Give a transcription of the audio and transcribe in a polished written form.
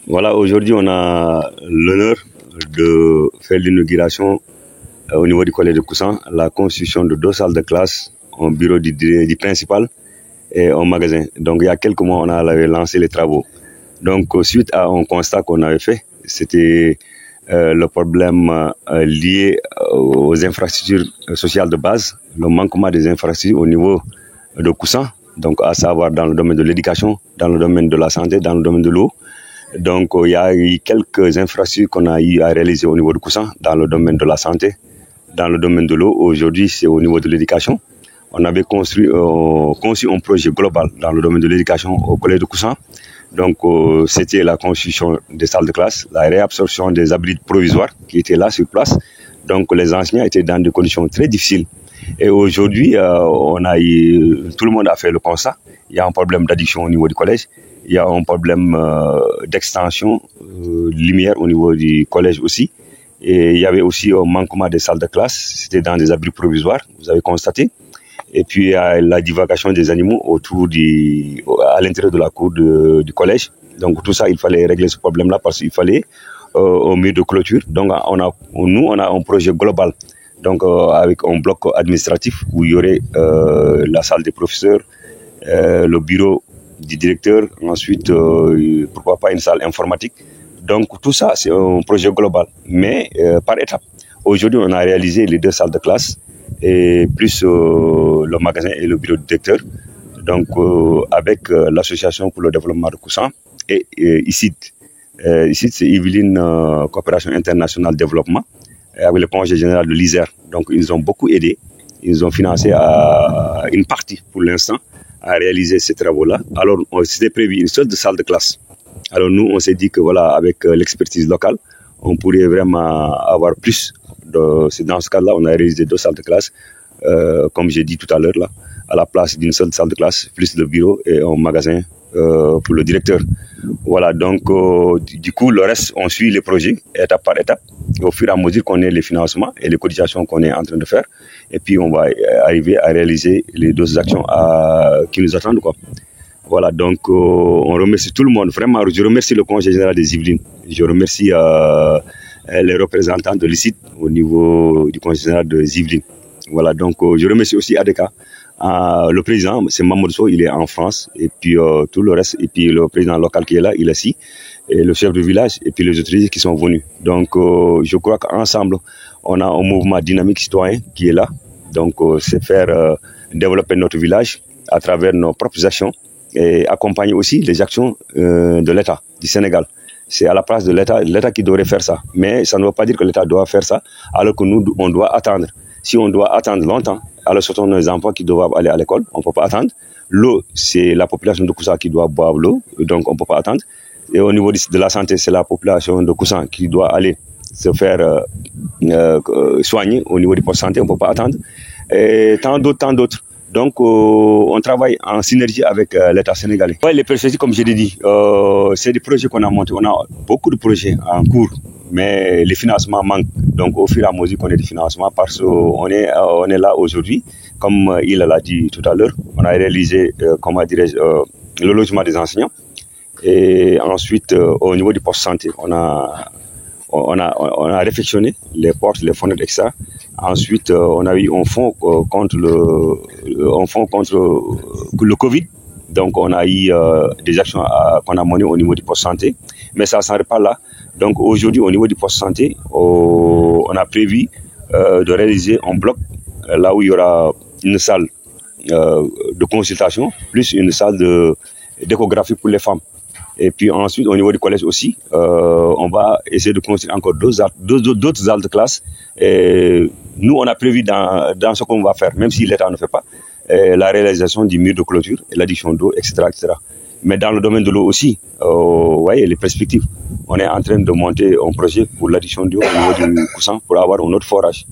Voilà, aujourd'hui, on a l'honneur de faire l'inauguration au niveau du collège de Koussan, la construction de 2 salles de classe, un bureau du principal et un magasin. Donc, il y a quelques mois, on avait lancé les travaux. Donc, suite à un constat qu'on avait fait, c'était le problème lié aux infrastructures sociales de base, le manquement des infrastructures au niveau de Koussan, donc à savoir dans le domaine de l'éducation, dans le domaine de la santé, dans le domaine de l'eau. Donc, il y a eu quelques infrastructures qu'on a eu à réaliser au niveau de Koussan, dans le domaine de la santé, dans le domaine de l'eau. Aujourd'hui, c'est au niveau de l'éducation. On avait conçu un projet global dans le domaine de l'éducation au collège de Koussan. Donc, c'était la construction des salles de classe, la réabsorption des abris provisoires qui étaient là sur place. Donc, les enseignants étaient dans des conditions très difficiles. Et aujourd'hui, tout le monde a fait le constat. Il y a un problème d'addiction au niveau du collège. Il y a un problème d'extension lumière au niveau du collège aussi. Et il y avait aussi un manquement des salles de classe. C'était dans des abris provisoires, vous avez constaté. Et puis, il y a la divagation des animaux à l'intérieur de la cour du collège. Donc, tout ça, il fallait régler ce problème-là parce qu'il fallait un mur de clôture. Donc, nous, on a un projet global. Donc, avec un bloc administratif où il y aurait la salle des professeurs, le bureau du directeur, ensuite, pourquoi pas une salle informatique. Donc, tout ça, c'est un projet global, mais par étapes. Aujourd'hui, on a réalisé les 2 salles de classe, et plus le magasin et le bureau du directeur. Donc, avec l'association pour le développement de Koussan et ICID. ICID, c'est Yvelines Coopération Internationale Développement, avec le congé général de l'Isère. Donc, ils nous ont beaucoup aidés. Ils ont financé une partie, pour l'instant, à réaliser ces travaux-là. Alors, c'était prévu une seule salle de classe. Alors, nous, on s'est dit que, voilà, avec l'expertise locale, on pourrait vraiment avoir plus. C'est dans ce cas-là, on a réalisé 2 salles de classe, comme j'ai dit tout à l'heure, là, à la place d'une seule salle de classe, plus le bureau et un magasin pour le directeur. Voilà, donc, du coup, le reste, on suit les projets étape par étape, au fur et à mesure qu'on ait les financements et les cotisations qu'on est en train de faire. Et puis, on va arriver à réaliser les 2 actions qui nous attendent, quoi. Voilà, donc on remercie tout le monde. Vraiment, je remercie le congé général des Yvelines. Je remercie les représentants de l'ICID au niveau du congé général des Yvelines. Voilà, donc je remercie aussi ADK. Le président, c'est Mamadou Sow, il est en France. Et puis tout le reste, et puis le président local qui est là, il est ici. Et le chef de village, et puis les autorités qui sont venus. Donc je crois qu'ensemble, on a un mouvement dynamique citoyen qui est là. Donc c'est faire développer notre village à travers nos propres actions et accompagner aussi les actions de l'État du Sénégal. C'est à la place de l'État qui devrait faire ça. Mais ça ne veut pas dire que l'État doit faire ça, alors que nous, on doit attendre. Si on doit attendre longtemps, alors ce sont nos enfants qui doivent aller à l'école, on ne peut pas attendre. L'eau, c'est la population de Koussan qui doit boire l'eau, donc on ne peut pas attendre. Et au niveau de la santé, c'est la population de Koussan qui doit aller se faire soigner au niveau du poste de santé, on ne peut pas attendre. Et tant d'autres. Donc, on travaille en synergie avec l'État sénégalais. Ouais, les perspectives, comme je l'ai dit, c'est des projets qu'on a montés. On a beaucoup de projets en cours, mais les financements manquent. Donc, au fur et à mesure qu'on ait des financements, parce qu'on est là aujourd'hui, comme il l'a dit tout à l'heure, on a réalisé, le logement des enseignants. Et ensuite, au niveau du poste santé, on a réfectionné les portes, les fenêtres, etc. Ensuite, on a eu un fonds contre le Covid. Donc, on a eu des actions qu'on a menées au niveau du poste santé. Mais ça ne s'arrête pas là. Donc, aujourd'hui, au niveau du poste santé, on a prévu de réaliser un bloc là où il y aura une salle de consultation, plus une salle d'échographie pour les femmes. Et puis ensuite, au niveau du collège aussi, on va essayer de construire encore d'autres salles de classe. Et nous, on a prévu dans ce qu'on va faire, même si l'État ne fait pas, la réalisation du mur de clôture, l'addition d'eau, etc., etc. Mais dans le domaine de l'eau aussi, vous voyez les perspectives. On est en train de monter un projet pour l'addition d'eau au niveau du Koussan pour avoir un autre forage.